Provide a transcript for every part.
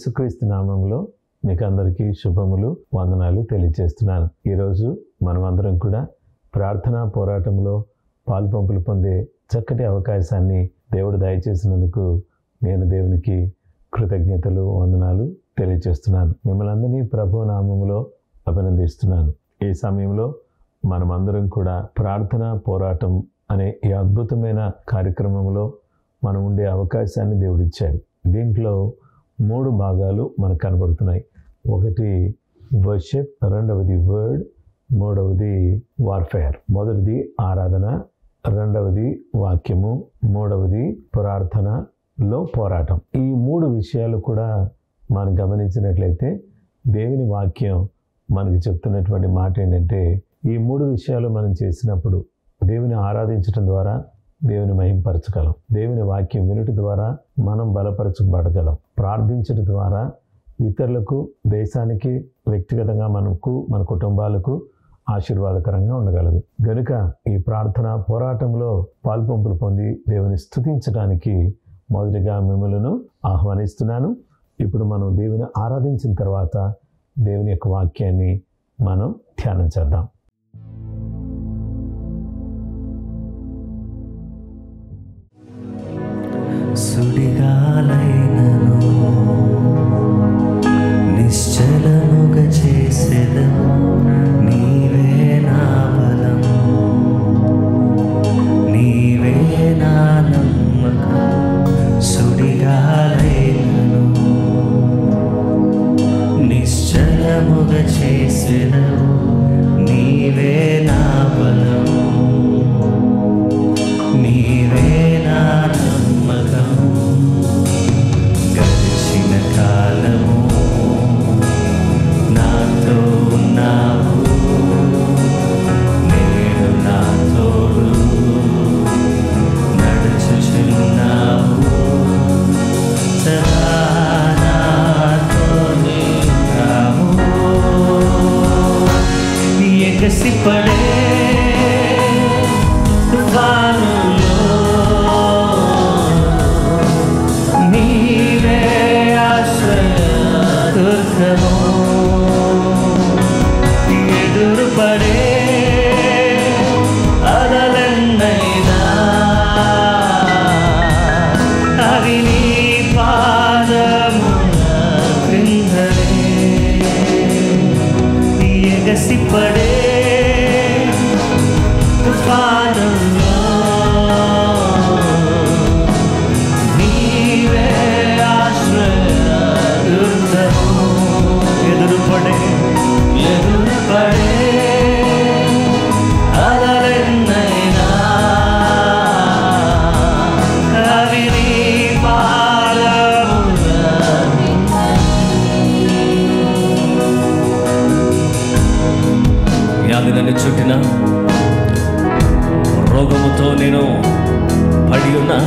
యేసుక్రీస్తు నామంలో మీకు అందరికీ శుభములు, వందనాలు తెలియజేస్తున్నాను. ఈరోజు మనమందరం కూడా ప్రార్థనా పోరాటంలో పాలుపంపులు పొందే చక్కటి అవకాశాన్ని దేవుడు దయచేసినందుకు నేను దేవునికి కృతజ్ఞతలు, వందనాలు తెలియజేస్తున్నాను. మిమ్మల్ని అందరినీ ప్రభు నామములో అభినందిస్తున్నాను. ఈ సమయంలో మనమందరం కూడా ప్రార్థనా పోరాటం అనే ఈ అద్భుతమైన కార్యక్రమంలో మనం ఉండే అవకాశాన్ని దేవుడిచ్చాడు. దీంట్లో 3 భాగాలు మనకు కనబడుతున్నాయి. ఒకటి వర్షిప్, రెండవది వర్డ్, మూడవది వార్ఫేర్. మొదటిది ఆరాధన, రెండవది వాక్యము, మూడవది ప్రార్థనలో పోరాటం. ఈ 3 విషయాలు కూడా మనం గమనించినట్లయితే దేవుని వాక్యం మనకి చెప్తున్నటువంటి మాట ఏంటంటే, ఈ 3 విషయాలు మనం చేసినప్పుడు దేవుని ఆరాధించడం ద్వారా దేవుని మహింపరచగలం. దేవుని వాక్యం వినుట ద్వారా మనం బలపరచబడగలం. ప్రార్థించడం ద్వారా ఇతరులకు, దేశానికి, వ్యక్తిగతంగా మనకు, మన కుటుంబాలకు ఆశీర్వాదకరంగా ఉండగలదు. గనుక ఈ ప్రార్థన పోరాటంలో పాల్పంపులు పొంది దేవుని స్తుతించడానికి మొదటిగా మిమ్మల్ని ఆహ్వానిస్తున్నాను. ఇప్పుడు మనం దేవుని ఆరాధించిన తర్వాత దేవుని యొక్క వాక్యాన్ని మనం ధ్యానం చేద్దాం. సుడిగాలైనను నిశ్చలముగా చేసేదను, నీవే నా బలం, నీవే నా నమ్మకం. సుడిగాలైనను నిశ్చలముగా చేసేదను, నీవే నా బలం, నీవే నా నమ్మకం. గడిచిన కాలము నాతో ఉన్నావు, నేను నా తోడు నడుచుచున్నావు. సదా నాతోనే ఉన్నావు. ఎగసిపడే తుఫానులో నీవే ఆశ్రయ దుర్గము. ఎదురుపడే అలలెన్నైనా అవి నీ పాదముల క్రిందనే. ఎగసిపడే తుఫానులో నీవే ఆశ్రయ దుర్గము. ఎదురుపడే అలలెన్నైనా అవి నీ పాదముల. వ్యాధి నన్ను చుట్టిన, రోగముతో నేను పడి ఉన్నా,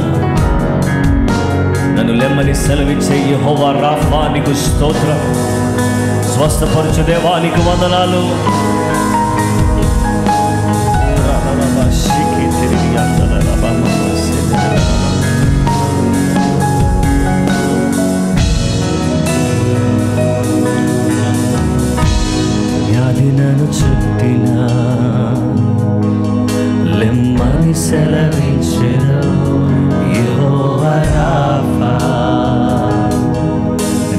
నన్ను లెమ్మని సెలవిచ్చే యెహోవా రాఫా నీకు స్తోత్రం. స్వస్థపరచు దేవా నీకు వందనాలు. వ్యాధి నన్ను చుట్టిన, లెమ్మని సెలవిచ్చెను యెహోవా రాఫా,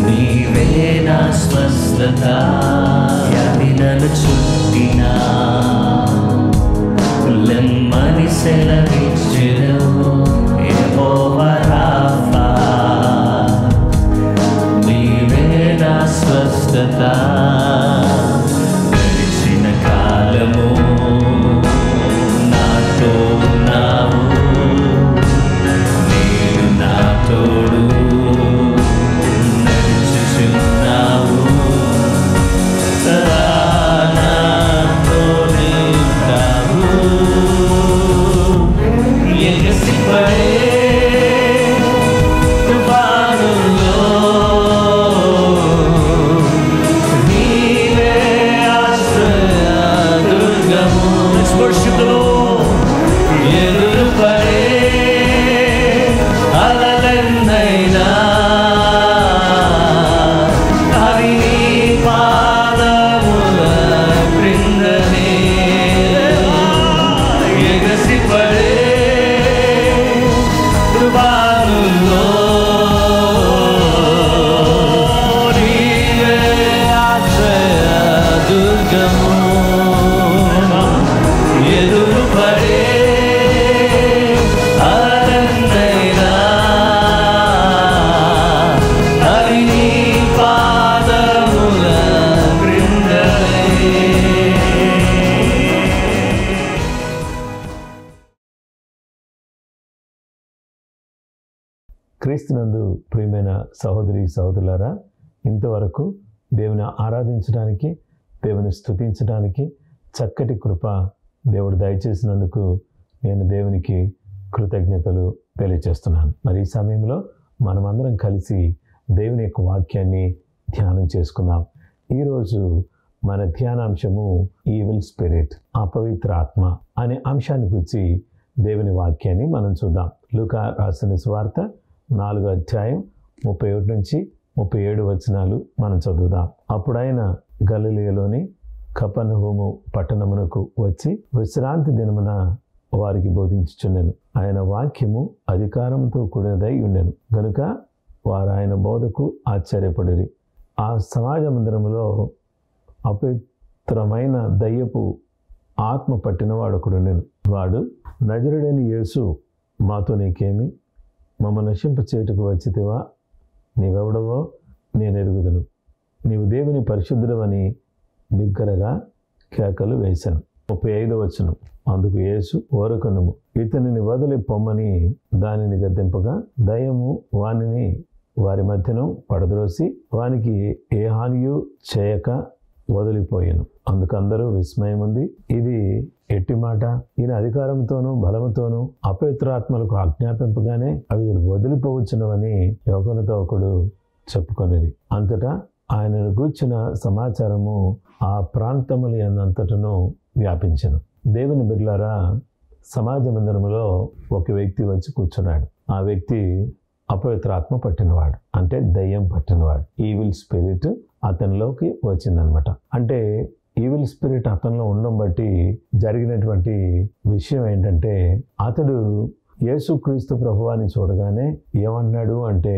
నీవే నా స్వస్థత. వ్యాధి నన్ను చుట్టిన, లెమ్మని సెలవిచ్చెను యెహోవా రాఫా, నీవే నా స్వస్థత. గడిచిన కాలము నాతో ఉన్నావు, నేను నా తోడు నడుచుచున్నావు. సదా నాతోనే ఉంటావు. ఎగసిపడే తుఫానులో నీవే ఆశ్రయ దుర్గము. స్పర్శితులు ఎదురుపడే అలలెన్నైనా క్రీస్తునందు ప్రియమైన సహోదరి సహోదరులారా, ఇంతవరకు దేవుని ఆరాధించడానికి, దేవుని స్తుతించడానికి చక్కటి కృప దేవుడు దయచేసినందుకు నేను దేవునికి కృతజ్ఞతలు తెలియజేస్తున్నాను. మరి ఈ సమయంలో మనమందరం కలిసి దేవుని యొక్క వాక్యాన్ని ధ్యానం చేసుకుందాం. ఈరోజు మన ధ్యానాంశము ఈవిల్ స్పిరిట్, అపవిత్ర ఆత్మ అనే అంశాన్ని గురించి దేవుని వాక్యాన్ని మనం చూద్దాం. లూకా రాసిన సువార్త 4వ అధ్యాయం 31 నుంచి 37 వచనాలు మనం చదువుదాం. అప్పుడు ఆయన గలిలయలోని కపెర్నహూము పట్టణమునకు వచ్చి విశ్రాంతి దినమున వారికి బోధించుచుండెను. ఆయన వాక్యము అధికారంతో కూడినదై ఉండెను గనుక వారు ఆయన బోధకు ఆశ్చర్యపడిరి. ఆ సమాజ మందిరములో అపవిత్రమైన దయ్యపు ఆత్మ పట్టిన వాడు ఒకడుండెను. వాడు, నజరుడైన యేసు, మాతో నీకేమి? మమ్మల్ని నశింప చేయుటకు వచ్చితివా? నీవెవడవో నేను ఎరుగుదును. నీవు దేవుని పరిశుద్ధుడవని బిగ్గరగా కేకలు వేశాను. 35వ వచనం. అందుకు యేసు, ఓరకనుము, ఇతనిని వదిలి పొమ్మని దానిని గద్దింపగా దయ్యము వానిని వారి మధ్యను పడద్రోసి వానికి ఏ హానియు చేయక వదిలిపోయాను. అందుకందరూ విస్మయం ఉంది. ఇది ఎట్టి మాట! ఈయన అధికారంతోనూ బలముతోనూ అపవిత్రాత్మలకు ఆజ్ఞాపింపగానే అవి వదిలిపోవచ్చునవని ఒకరితో ఒకడు చెప్పుకొనిది. అంతటా ఆయనను గూర్చిన సమాచారము ఆ ప్రాంతముల యందంతటను వ్యాపించెను. దేవుని బిడ్డలారా, సమాజ మందిరములో ఒక వ్యక్తి వచ్చి కూర్చున్నాడు. ఆ వ్యక్తి అపవిత్రాత్మ పట్టినవాడు, అంటే దయ్యం పట్టినవాడు. ఈవిల్ స్పిరిట్ అతనిలోకి వచ్చిందనమాట. అంటే ఈవిల్ స్పిరిట్ అతనిలో ఉండడం బట్టి జరిగినటువంటి విషయం ఏంటంటే, అతడు యేసుక్రీస్తు ప్రభువాని చూడగానే ఏమన్నాడు అంటే,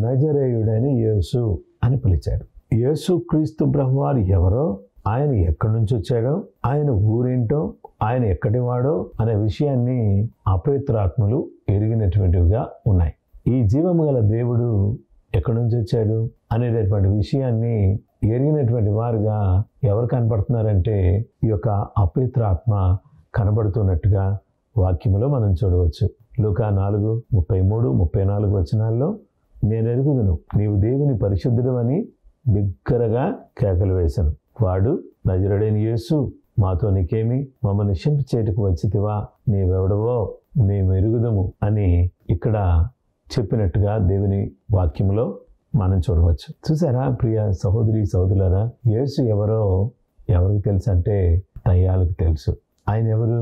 నజరేయుడైన యేసు అని పిలిచాడు. యేసుక్రీస్తు ప్రభువారు ఎవరో, ఆయన ఎక్కడి నుంచి వచ్చాడో, ఆయన ఊరేంటో, ఆయన ఎక్కడి వాడో అనే విషయాన్ని అపవిత్రాత్మలు ఎరిగినటువంటివిగా ఉన్నాయి. ఈ జీవము గల దేవుడు ఎక్కడి నుంచి వచ్చాడు అనేటటువంటి విషయాన్ని ఎరిగినటువంటి వారుగా ఎవరు కనపడుతున్నారంటే, ఈ యొక్క అపవిత్రాత్మ కనబడుతున్నట్టుగా వాక్యములో మనం చూడవచ్చు. లూకా 4:33-34 వచనాల్లో, నేను ఎరుగుదును, నీవు దేవుని పరిశుద్ధుడు అని బిగ్గరగా కేకలు వేశాను. వాడు, నజరుడైన యేసు, మాతో నీకేమి? మమ్మల్ని నశింప చేయుటకు వచ్చితివా? నీవెవడవో మేము ఎరుగుదము అని ఇక్కడ చెప్పినట్టుగా దేవుని వాక్యములో మనం చూడవచ్చు. చూసారా ప్రియ సహోదరి సహోదరులారా, యేసు ఎవరో ఎవరికి తెలుసు అంటే దయ్యాలకు తెలుసు. ఆయన ఎవరు?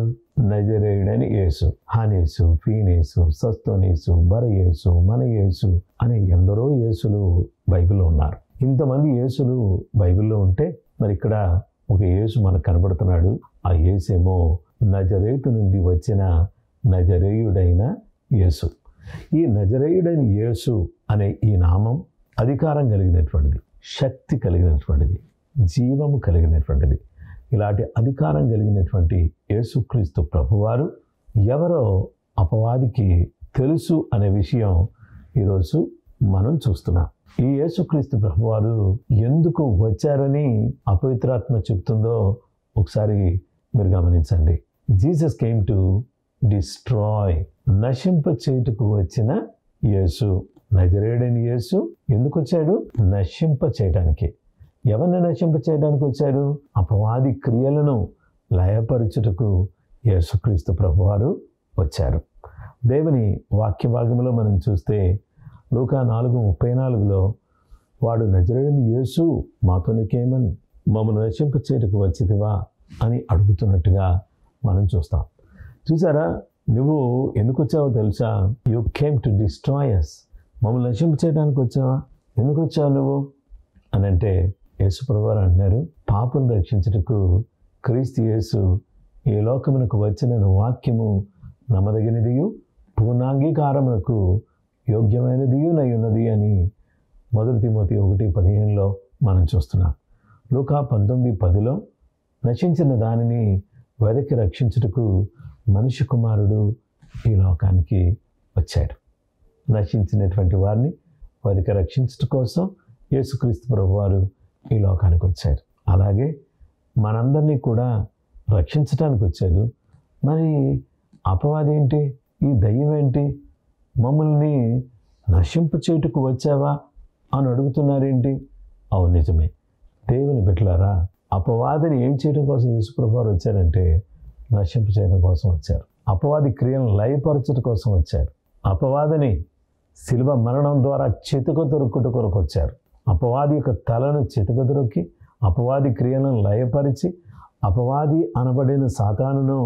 నజరేయుడైన యేసు. హానేసు, ఫీనేసు, సస్తోనేసు, బరయేసు, మన యేసు అనే ఎందరో యేసులు బైబిల్లో ఉన్నారు. ఇంతమంది యేసులు బైబిల్లో ఉంటే మరి ఇక్కడ ఒక యేసు మనకు కనబడుతున్నాడు. ఆ యేసేమో నజరేతు నుండి వచ్చిన నజరేయుడైన యేసు. ఈ నజరేయుడైన యేసు అనే ఈ నామం అధికారం కలిగినటువంటిది, శక్తి కలిగినటువంటిది, జీవము కలిగినటువంటిది. ఇలాంటి అధికారం కలిగినటువంటి యేసుక్రీస్తు ప్రభువారు ఎవరో అపవాదికి తెలుసు అనే విషయం ఈరోజు మనం చూస్తున్నాం. ఈ యేసుక్రీస్తు ప్రభువారు ఎందుకు వచ్చారని అపవిత్రాత్మ చెప్తుందో ఒకసారి మీరు గమనించండి. జీసస్ కేమ్ టు డిస్ట్రాయ్, నశింప చేయుటకు వచ్చిన యేసు. నజరేయుడైన యేసు ఎందుకు వచ్చాడు? నశింప చేయడానికి. ఎవరిని నశింప చేయడానికి వచ్చాడు? అపవాది క్రియలను లయపరచుటకు యేసుక్రీస్తు ప్రభువారు వచ్చారు. దేవుని వాక్య భాగంలో మనం చూస్తే లూకా 4:34లో, వాడు, నజరేయుడైన యేసు, మాతో నీకేమని? మమ్మల్ని నశింప చేయుటకు వచ్చితివా అని అడుగుతున్నట్టుగా మనం చూస్తాం. చూసారా, నువ్వు ఎందుకు వచ్చావో తెలుసా? You came to destroy us. మమ్మల్ని నశింప చేయడానికి వచ్చావా? ఎందుకు వచ్చావు నువ్వు అని అంటే, యేసు ప్రభువారు అంటున్నారు, పాపులను రక్షించుటకు క్రీస్తు యేసు ఈ లోకమునకు వచ్చిన వాక్యము నమ్మదగినదియు పూర్ణాంగీకారమునకు యోగ్యమైనదియు నయ్యున్నది అని 1 తిమోతి 1:15లో మనం చూస్తున్నాం. లూకా 19:10లో, నశించిన దానిని వెదకి రక్షించుటకు మనిషి కుమారుడు ఈ లోకానికి వచ్చాడు. నశించినటువంటి వారిని వెదకి రక్షించడం కోసం యేసుక్రీస్తు ప్రభువారు ఈ లోకానికి వచ్చారు. అలాగే మనందరినీ కూడా రక్షించడానికి వచ్చాడు. మరి అపవాది ఏంటి? ఈ దయ్యం ఏంటి? మమ్మల్ని నశింపు చేటుకు వచ్చావా అని అడుగుతున్నారేంటి? అవును, నిజమే. దేవుని బిడ్డలారా, అపవాదిని ఏం చేయడం కోసం యేసుప్రభువారు వచ్చారంటే నశింపు చేయడం కోసం వచ్చారు. అపవాది క్రియలను లయపరచడం కోసం వచ్చారు. అపవాదిని శిలువ మరణం ద్వారా చితకదొరుకుట కొరకు వచ్చారు. అపవాది యొక్క తలను చితకదొరికి అపవాది క్రియలను లయపరిచి అపవాది అనబడిన సాతానును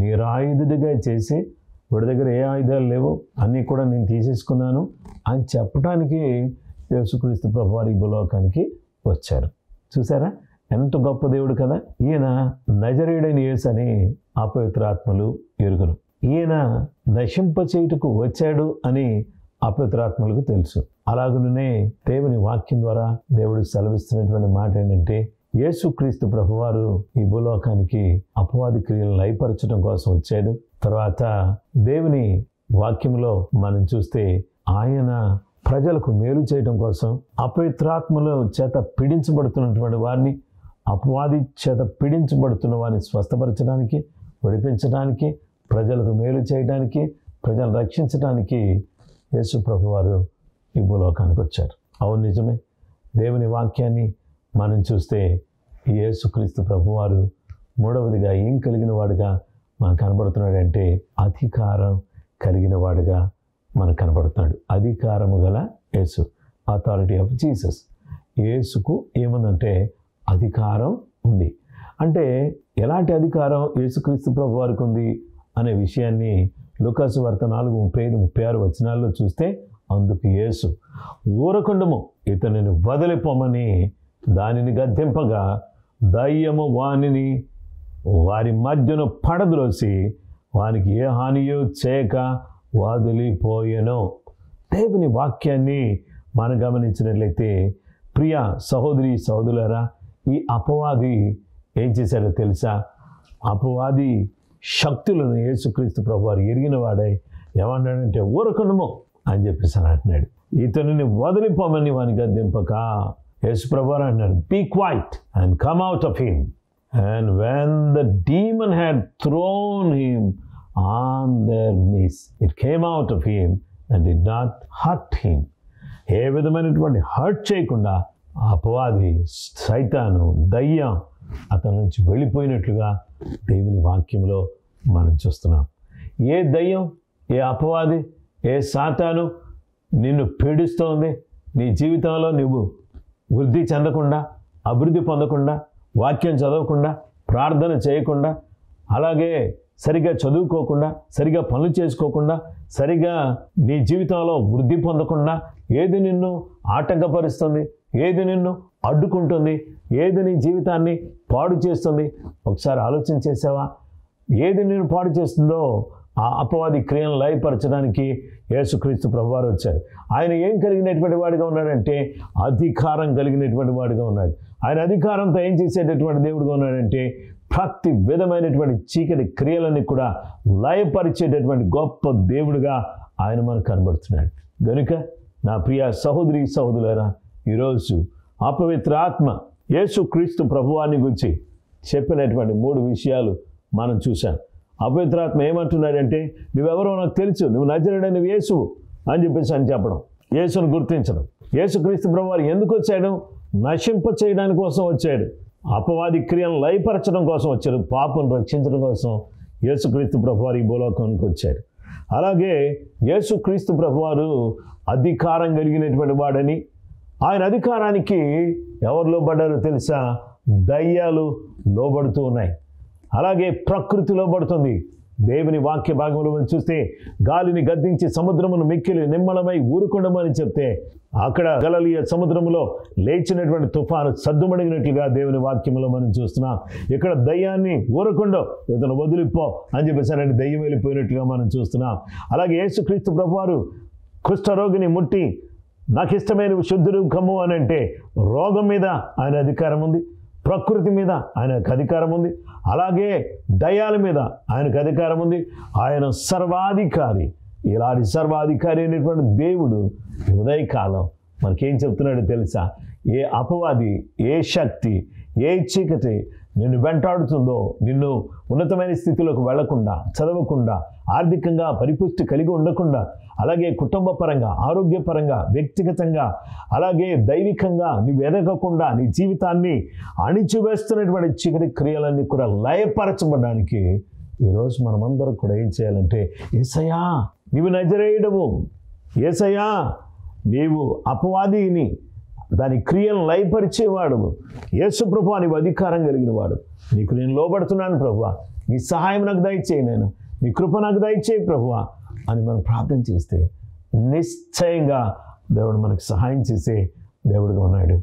నిరాయుధుడిగా చేసి, వాడి దగ్గర ఏ ఆయుధాలు లేవు, అన్నీ కూడా నేను తీసేసుకున్నాను అని చెప్పడానికి యేసుక్రీస్తు ప్రభువారు ఈ భూలోకానికి వచ్చారు. చూసారా ఎంత గొప్ప దేవుడు కదా! ఈయన నజరేయుడైన యేసు అని అపవిత్రాత్మలు ఎరుగును. ఈయన నశింపచేయుటకు వచ్చాడు అని అపవిత్రాత్మలకు తెలుసు. అలాగనే దేవుని వాక్యం ద్వారా దేవుడు సెలవిస్తున్నటువంటి మాట ఏంటంటే, యేసుక్రీస్తు ప్రభువారు ఈ భూలోకానికి అపవాది క్రియలను లయపరచడం కోసం వచ్చాడు. తర్వాత దేవుని వాక్యంలో మనం చూస్తే ఆయన ప్రజలకు మేలు చేయడం కోసం అపవిత్రాత్మల చేత పీడించబడుతున్నటువంటి వారిని, అపవాది చేత పీడించబడుతున్న వారిని స్వస్థపరచడానికి, విడిపించడానికి, ప్రజలకు మేలు చేయడానికి, ప్రజలను రక్షించడానికి యేసు ప్రభువారు ఈ భూలోకానికి వచ్చారు. అవును, నిజమే. దేవుని వాక్యాన్ని మనం చూస్తే ఈ యేసుక్రీస్తు ప్రభువారు మూడవదిగా ఏం కలిగిన వాడుగా మనకు కనబడుతున్నాడంటే అధికారం కలిగిన వాడుగా మనకు కనబడుతున్నాడు. అధికారము గల యేసు, అథారిటీ ఆఫ్ జీసస్. యేసుకు ఏముందంటే అధికారం ఉంది. అంటే ఎలాంటి అధికారం యేసుక్రీస్తు ప్రభువారికి ఉంది అనే విషయాన్ని లూకాసు వార్త 4:35-36 వచనాల్లో చూస్తే, అందుకు యేసు ఊరకుండము, ఇతనిని వదిలిపోమని దానిని గద్దింపగా దయ్యము వానిని వారి మధ్యను పడద్రోసి వానికి ఏ హానియో చేయక వదిలిపోయెను. దేవుని వాక్యాన్ని మనం గమనించినట్లయితే, ప్రియ సహోదరి సహోదరులారా, ఈ అపవాది ఏం చేశారో తెలుసా? అపవాది శక్తులను యేసుక్రీస్తు ప్రభువారు ఎరిగిన వాడై ఏమన్నాడంటే ఊరకుండము అని చెప్పేసి అంటున్నాడు. ఇతనిని వదిలిపోమని వాని గద్దింపక యేసు ప్రభువారు అన్నాడు, be quiet and come out of him. And when the demon had thrown him on their midst, it came out of him and did not hurt him. ఏ విధమైనటువంటి హర్ట్ చేయకుండా అపవాది, సైతాను, దయ్యం అతని నుంచి వెళ్ళిపోయినట్లుగా దేవుని వాక్యంలో మనం చూస్తున్నాం. ఏ దయ్యం, ఏ అపవాది, ఏ సాతాను నిన్ను పీడిస్తోంది, నీ జీవితంలో నువ్వు వృద్ధి చెందకుండా, అభివృద్ధి పొందకుండా, వాక్యం చదవకుండా, ప్రార్థన చేయకుండా, అలాగే సరిగా చదువుకోకుండా, సరిగా పనులు చేసుకోకుండా, సరిగా నీ జీవితంలో వృద్ధి పొందకుండా ఏది నిన్ను ఆటంకపరుస్తుంది, ఏది నిన్ను అడ్డుకుంటుంది, ఏది నీ జీవితాన్ని పాడు చేస్తుంది, ఒకసారి ఆలోచన చేసావా? ఏది నిన్ను పాడు చేస్తుందో ఆ అపవాది క్రియలను లయపరచడానికి యేసుక్రీస్తు ప్రభువారు వచ్చారు. ఆయన ఏం కలిగినటువంటి వాడిగా ఉన్నాడంటే అధికారం కలిగినటువంటి వాడిగా ఉన్నాడు. ఆయన అధికారంతో ఏం చేసేటటువంటి దేవుడిగా ఉన్నాడంటే ప్రతి విధమైనటువంటి చీకటి క్రియలని కూడా లయపరిచేటటువంటి గొప్ప దేవుడిగా ఆయన మనకు కనబడుతున్నాడు. కనుక నా ప్రియ సహోదరి సహోదరులారా, ఈరోజు అపవిత్ర ఆత్మ యేసుక్రీస్తు ప్రభువాన్ని గురించి చెప్పినటువంటి 3 విషయాలు మనం చూసాం. అపవిత్రాత్మ ఏమంటున్నాడంటే, నువ్వెవరో నాకు తెలుసు, నువ్వు నజరేయుడైన యేసు అని చెప్పేసి అని చెప్పడం, యేసును గుర్తించడం. యేసుక్రీస్తు ప్రభువారు ఎందుకు వచ్చాడు? నశింప చేయడానికి కోసం వచ్చాడు. అపవాది క్రియలను లయపరచడం కోసం వచ్చాడు. పాపను రక్షించడం కోసం యేసుక్రీస్తు ప్రభువారు ఈ భూలోకానికి వచ్చాడు. అలాగే యేసుక్రీస్తు ప్రభువారు అధికారం కలిగినటువంటి వాడని, ఆయన అధికారానికి ఎవరు లోబడ్డారో తెలుసా? దయ్యాలు లోబడుతూ ఉన్నాయి. అలాగే ప్రకృతి లోబడుతుంది. దేవుని వాక్య భాగంలో మనం చూస్తే గాలిని గద్దించి సముద్రమును మిక్కిలి నిమ్మలమై ఊరుకుండమని చెప్తే అక్కడ గలిలయ సముద్రములో లేచినటువంటి తుఫాను సద్దుమడిగినట్లుగా దేవుని వాక్యంలో మనం చూస్తున్నాం. ఇక్కడ దయ్యాన్ని ఊరకుండో, ఇతను వదిలిపో అని చెప్పేసారంటే దయ్యం వెళ్ళిపోయినట్లుగా మనం చూస్తున్నాం. అలాగే యేసుక్రీస్తు ప్రభువారు కుష్ఠరోగిని ముట్టి నాకు ఇష్టమైన శుద్ధుడు కమ్ము అని అంటే రోగం మీద ఆయన అధికారం ఉంది, ప్రకృతి మీద ఆయనకు అధికారం ఉంది, అలాగే దయ్యాల మీద ఆయనకు అధికారం ఉంది. ఆయన సర్వాధికారి. ఇలాంటి సర్వాధికారి అయినటువంటి దేవుడు ఉదయకాలం మనకేం చెప్తున్నాడో తెలుసా? ఏ అపవాది, ఏ శక్తి, ఏ చీకటి నిన్ను వెంటాడుతుందో, నిన్ను ఉన్నతమైన స్థితిలోకి వెళ్లకుండా, చదవకుండా, ఆర్థికంగా పరిపుష్టి కలిగి ఉండకుండా, అలాగే కుటుంబ పరంగా, ఆరోగ్యపరంగా, వ్యక్తిగతంగా, అలాగే దైవికంగా నువ్వు ఎదగకుండా నీ జీవితాన్ని అణిచివేస్తున్నటువంటి చీకటి క్రియలన్నీ కూడా లయపరచబడడానికి ఈరోజు మనమందరం కూడా ఏం చేయాలంటే, యేసయ్యా నీవు నజరేయుడవు, యేసయ్యా నీవు అపవాదిని దాని క్రియలను లయపరిచేవాడు, యేసు ప్రభువా నీవు అధికారం కలిగిన వాడు, నీకు నేను లోబడుతున్నాను ప్రభువా, నీ సహాయం నాకు దయచేయి నాయనా, నీ కృప నాకు దయచేయి ప్రభువా అని మనం ప్రార్థన చేస్తే నిశ్చయంగా దేవుడు మనకు సహాయం చేసే దేవుడుగా ఉన్నాడు.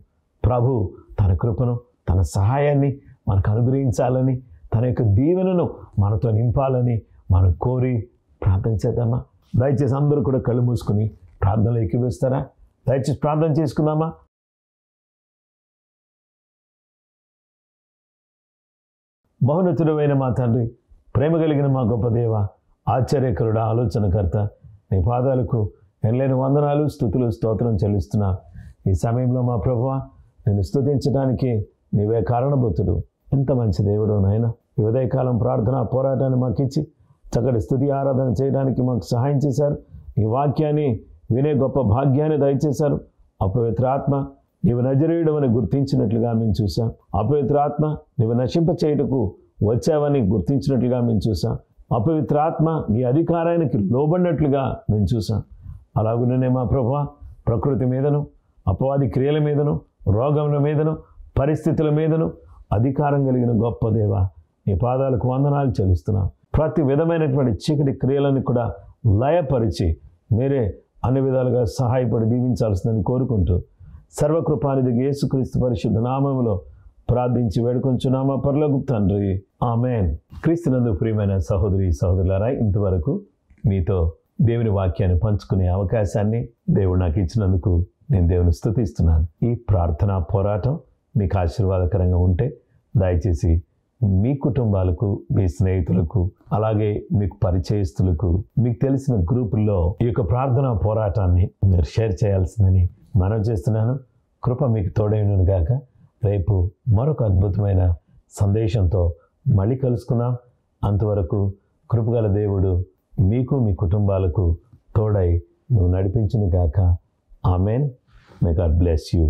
ప్రభు తన కృపను, తన సహాయాన్ని మనకు అనుగ్రహించాలని, తన యొక్క దీవెనను మనతో నింపాలని మనం కోరి ప్రార్థన చేద్దామా? దయచేసి అందరూ కూడా కళ్ళు మూసుకుని ప్రార్థనలో ఎక్కివేస్తారా? దయచేసి ప్రార్థన చేసుకుందామా? మహోన్నతుడైన మా తండ్రి, ప్రేమ కలిగిన మా గొప్ప దేవ, ఆశ్చర్యకరుడ, ఆలోచనకర్త, నీ పాదాలకు ఎనలేని వందనాలు, స్తుతులు, స్తోత్రం చెల్లిస్తున్నా. ఈ సమయంలో మా ప్రభువా నేను స్తుతించడానికి నీవే కారణభూతుడు. ఎంత మంచి దేవుడు నాయన. ఈ ఉదయకాలం ప్రార్థన పోరాటాన్ని మాకు ఇచ్చి చక్కటి స్తుతి ఆరాధన చేయడానికి మాకు సహాయం చేశారు. ఈ వాక్యాన్ని వినే గొప్ప భాగ్యాన్ని దయచేశారు. అపవిత్ర ఆత్మ నీవు నజరేయుడవని గుర్తించినట్లుగా మేము చూసాం. అపవిత్ర ఆత్మ నీవు నశింప చేయుటకు వచ్చావని గుర్తించినట్లుగా మేము చూసాం. అపవిత్ర ఆత్మ నీ అధికారానికి లోబడినట్లుగా మేము చూసాం. అలాగునే మా ప్రభువా ప్రకృతి మీదను, అపవాది క్రియల మీదను, రోగముల మీదను, పరిస్థితుల మీదను అధికారం కలిగిన గొప్ప దేవ, నీ పాదాలకు వందనాలు చెల్లిస్తున్నాం. ప్రతి విధమైనటువంటి చీకటి క్రియలను కూడా లయపరిచి మీరే అన్ని విధాలుగా సహాయపడి దీవించాల్సిందని కోరుకుంటూ సర్వకృపానిధి యేసుక్రీస్తు పరిశుద్ధ నామములో ప్రార్థించి వేడుకొంచున్నామా పరలోక తండ్రి, ఆమేన్. క్రీస్తునందు ప్రియమైన సహోదరి సహోదరులారా, ఇంతవరకు మీతో దేవుని వాక్యాన్ని పంచుకునే అవకాశాన్ని దేవుడు నాకు ఇచ్చినందుకు నేను దేవుని స్తుతిస్తున్నాను. ఈ ప్రార్థనా పోరాటం మీకు ఆశీర్వాదకరంగా ఉంటే దయచేసి మీ కుటుంబాలకు, మీ స్నేహితులకు, అలాగే మీకు పరిచయస్తులకు, మీకు తెలిసిన గ్రూపుల్లో ఈ యొక్క ప్రార్థనా పోరాటాన్ని మీరు షేర్ చేయాల్సిందని మనం చేస్తున్నాను. కృప మీకు తోడైనను గాక. రేపు మరొక అద్భుతమైన సందేశంతో మళ్ళీ కలుసుకుందాం. అంతవరకు కృపగల దేవుడు మీకు, మీ కుటుంబాలకు తోడై నువ్వు నడిపించును గాక. Amen. May God bless you.